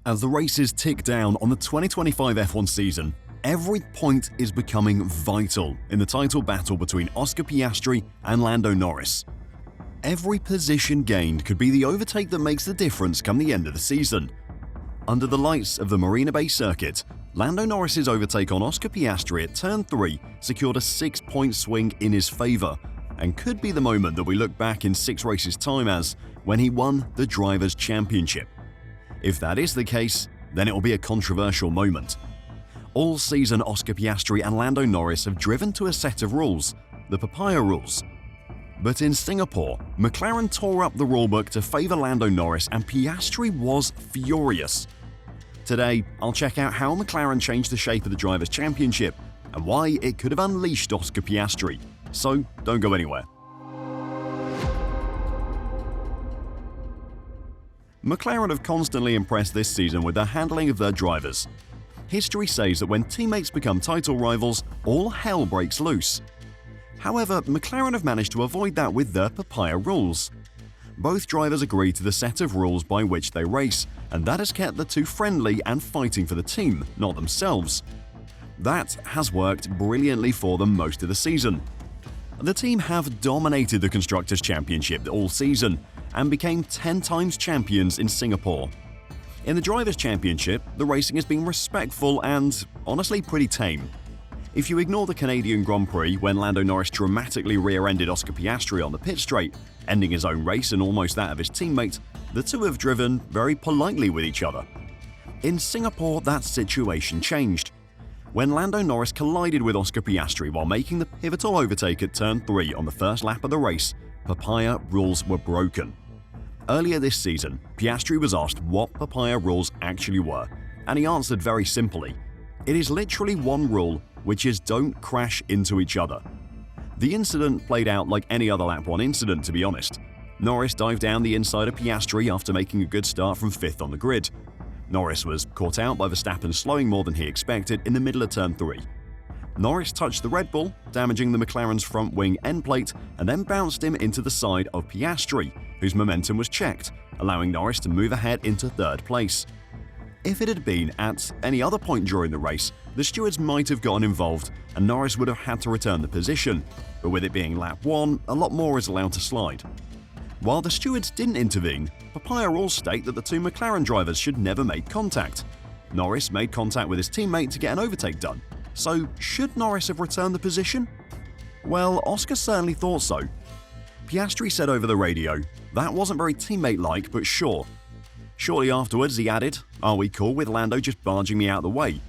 As the races tick down on the 2025 F1 season, every point is becoming vital in the title battle between Oscar Piastri and Lando Norris. Every position gained could be the overtake that makes the difference come the end of the season. Under the lights of the Marina Bay Circuit, Lando Norris's overtake on Oscar Piastri at Turn 3 secured a 6-point swing in his favour, and could be the moment that we look back in 6 races' time as when he won the Drivers' Championship. If that is the case, then it will be a controversial moment. All season, Oscar Piastri and Lando Norris have driven to a set of rules, the Papaya rules. But in Singapore, McLaren tore up the rulebook to favour Lando Norris, and Piastri was furious. Today, I'll check out how McLaren changed the shape of the Drivers' Championship and why it could have unleashed Oscar Piastri. So don't go anywhere. McLaren have constantly impressed this season with their handling of their drivers. History says that when teammates become title rivals, all hell breaks loose. However, McLaren have managed to avoid that with their Papaya rules. Both drivers agree to the set of rules by which they race, and that has kept the two friendly and fighting for the team, not themselves. That has worked brilliantly for them most of the season. The team have dominated the Constructors' Championship all season and became 10 times champions in Singapore. In the Drivers' Championship, the racing has been respectful and, honestly, pretty tame. If you ignore the Canadian Grand Prix when Lando Norris dramatically rear-ended Oscar Piastri on the pit straight, ending his own race and almost that of his teammate, the two have driven very politely with each other. In Singapore, that situation changed. When Lando Norris collided with Oscar Piastri while making the pivotal overtake at Turn 3 on the first lap of the race, Papaya rules were broken. Earlier this season, Piastri was asked what Papaya rules actually were, and he answered very simply, "It is literally one rule, which is don't crash into each other." The incident played out like any other Lap 1 incident, to be honest. Norris dived down the inside of Piastri after making a good start from 5th on the grid. Norris was caught out by Verstappen slowing more than he expected in the middle of Turn 3. Norris touched the Red Bull, damaging the McLaren's front wing end plate, and then bounced him into the side of Piastri, whose momentum was checked, allowing Norris to move ahead into 3rd place. If it had been at any other point during the race, the stewards might have gotten involved and Norris would have had to return the position, but with it being Lap 1, a lot more is allowed to slide. While the stewards didn't intervene, Papaya rules state that the two McLaren drivers should never make contact. Norris made contact with his teammate to get an overtake done. So, should Norris have returned the position? Well, Oscar certainly thought so. Piastri said over the radio, "That wasn't very teammate-like, but sure." Shortly afterwards, he added, "Are we cool with Lando just barging me out of the way?"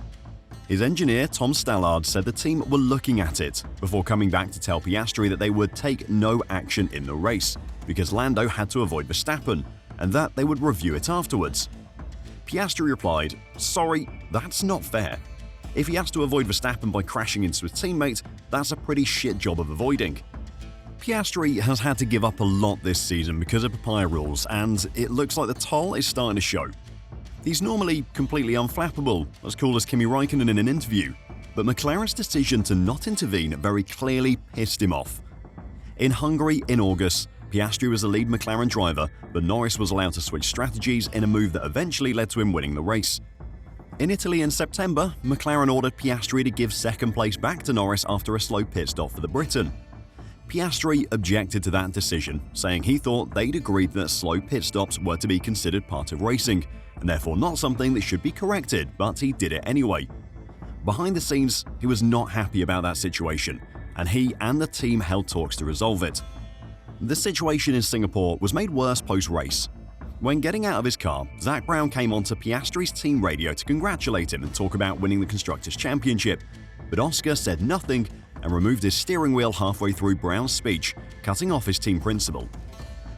His engineer, Tom Stallard, said the team were looking at it, before coming back to tell Piastri that they would take no action in the race, because Lando had to avoid Verstappen, and that they would review it afterwards. Piastri replied, "Sorry, that's not fair. If he has to avoid Verstappen by crashing into his teammate, that's a pretty shit job of avoiding." Piastri has had to give up a lot this season because of Papaya rules, and it looks like the toll is starting to show. He's normally completely unflappable, as cool as Kimi Raikkonen in an interview, but McLaren's decision to not intervene very clearly pissed him off. In Hungary in August, Piastri was the lead McLaren driver, but Norris was allowed to switch strategies in a move that eventually led to him winning the race. In Italy in September, McLaren ordered Piastri to give 2nd place back to Norris after a slow pit stop for the Briton. Piastri objected to that decision, saying he thought they'd agreed that slow pit stops were to be considered part of racing, and therefore not something that should be corrected, but he did it anyway. Behind the scenes, he was not happy about that situation, and he and the team held talks to resolve it. The situation in Singapore was made worse post-race. When getting out of his car, Zak Brown came onto Piastri's team radio to congratulate him and talk about winning the Constructors' Championship, but Oscar said nothing and removed his steering wheel halfway through Brown's speech, cutting off his team principal.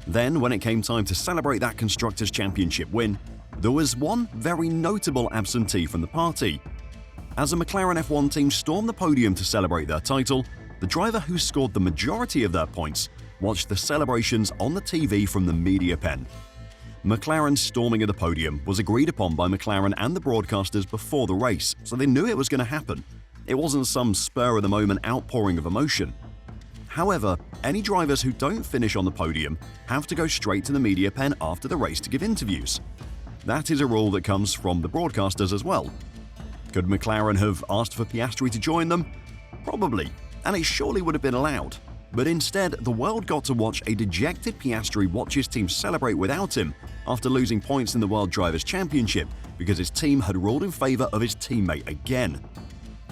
Then, when it came time to celebrate that Constructors' Championship win, there was one very notable absentee from the party. As the McLaren F1 team stormed the podium to celebrate their title, the driver who scored the majority of their points watched the celebrations on the TV from the media pen. McLaren's storming of the podium was agreed upon by McLaren and the broadcasters before the race, so they knew it was going to happen. It wasn't some spur-of-the-moment outpouring of emotion. However, any drivers who don't finish on the podium have to go straight to the media pen after the race to give interviews. That is a rule that comes from the broadcasters as well. Could McLaren have asked for Piastri to join them? Probably, and it surely would have been allowed. But instead, the world got to watch a dejected Piastri watch his team celebrate without him after losing points in the World Drivers' Championship because his team had ruled in favour of his teammate again.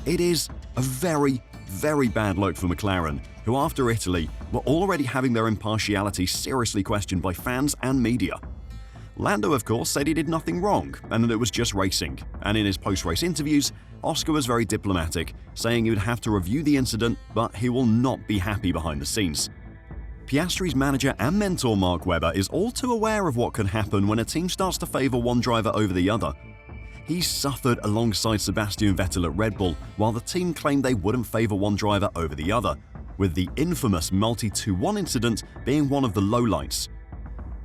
It is a very, very bad look for McLaren, who after Italy were already having their impartiality seriously questioned by fans and media. Lando, of course, said he did nothing wrong and that it was just racing, and in his post-race interviews, Oscar was very diplomatic, saying he would have to review the incident, but he will not be happy behind the scenes. Piastri's manager and mentor Mark Webber is all too aware of what can happen when a team starts to favour one driver over the other. He suffered alongside Sebastian Vettel at Red Bull while the team claimed they wouldn't favour one driver over the other, with the infamous multi-2-1 incident being one of the lowlights.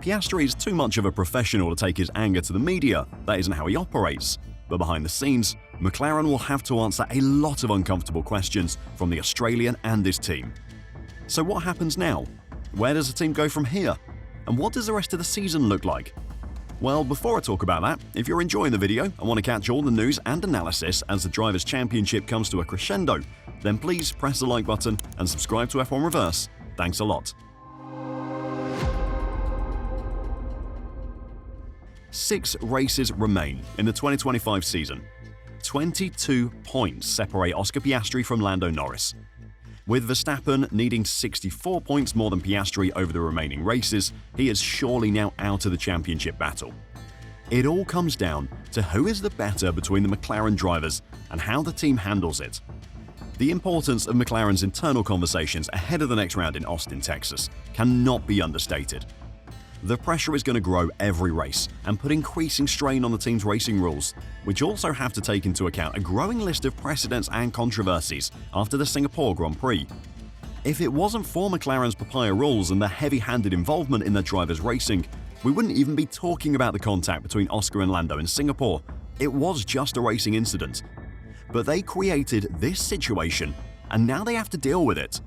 Piastri is too much of a professional to take his anger to the media, that isn't how he operates. But behind the scenes, McLaren will have to answer a lot of uncomfortable questions from the Australian and his team. So what happens now? Where does the team go from here? And what does the rest of the season look like? Well, before I talk about that, if you're enjoying the video and want to catch all the news and analysis as the Drivers' Championship comes to a crescendo, then please press the like button and subscribe to F1 Reverse. Thanks a lot. 6 races remain in the 2025 season. 22 points separate Oscar Piastri from Lando Norris. With Verstappen needing 64 points more than Piastri over the remaining races, he is surely now out of the championship battle. It all comes down to who is the better between the McLaren drivers and how the team handles it. The importance of McLaren's internal conversations ahead of the next round in Austin, Texas, cannot be understated. The pressure is going to grow every race and put increasing strain on the team's racing rules, which also have to take into account a growing list of precedents and controversies after the Singapore Grand Prix. If it wasn't for McLaren's Papaya rules and their heavy-handed involvement in their drivers' racing, we wouldn't even be talking about the contact between Oscar and Lando in Singapore. It was just a racing incident. But they created this situation, and now they have to deal with it.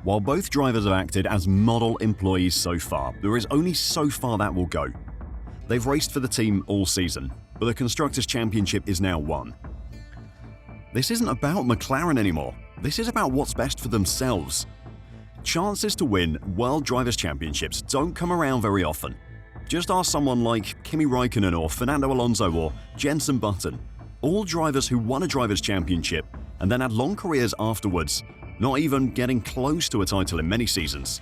While both drivers have acted as model employees so far, there is only so far that will go. They've raced for the team all season, but the Constructors' Championship is now won. This isn't about McLaren anymore. This is about what's best for themselves. Chances to win World Drivers' Championships don't come around very often. Just ask someone like Kimi Raikkonen or Fernando Alonso or Jenson Button, all drivers who won a Drivers' Championship and then had long careers afterwards, not even getting close to a title in many seasons.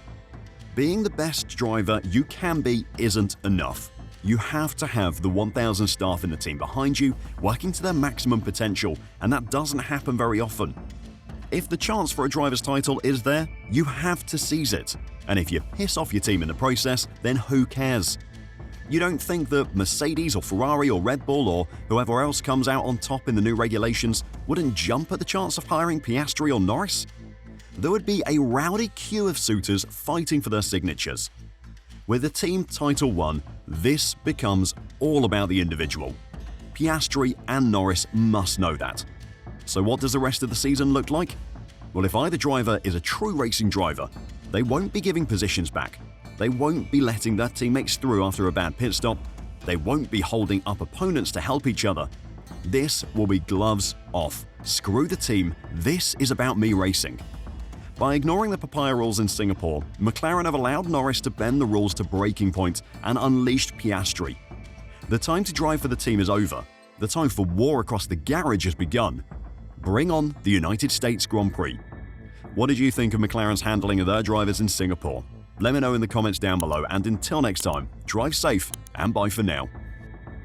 Being the best driver you can be isn't enough. You have to have the 1,000 staff in the team behind you, working to their maximum potential, and that doesn't happen very often. If the chance for a driver's title is there, you have to seize it. And if you piss off your team in the process, then who cares? You don't think that Mercedes or Ferrari or Red Bull or whoever else comes out on top in the new regulations wouldn't jump at the chance of hiring Piastri or Norris? There would be a rowdy queue of suitors fighting for their signatures. With the team title won, this becomes all about the individual. Piastri and Norris must know that. So what does the rest of the season look like? Well, if either driver is a true racing driver, they won't be giving positions back. They won't be letting their teammates through after a bad pit stop. They won't be holding up opponents to help each other. This will be gloves off. Screw the team. This is about me racing. By ignoring the Papaya rules in Singapore, McLaren have allowed Norris to bend the rules to breaking point and unleashed Piastri. The time to drive for the team is over. The time for war across the garage has begun. Bring on the United States Grand Prix. What did you think of McLaren's handling of their drivers in Singapore? Let me know in the comments down below, and until next time, drive safe and bye for now.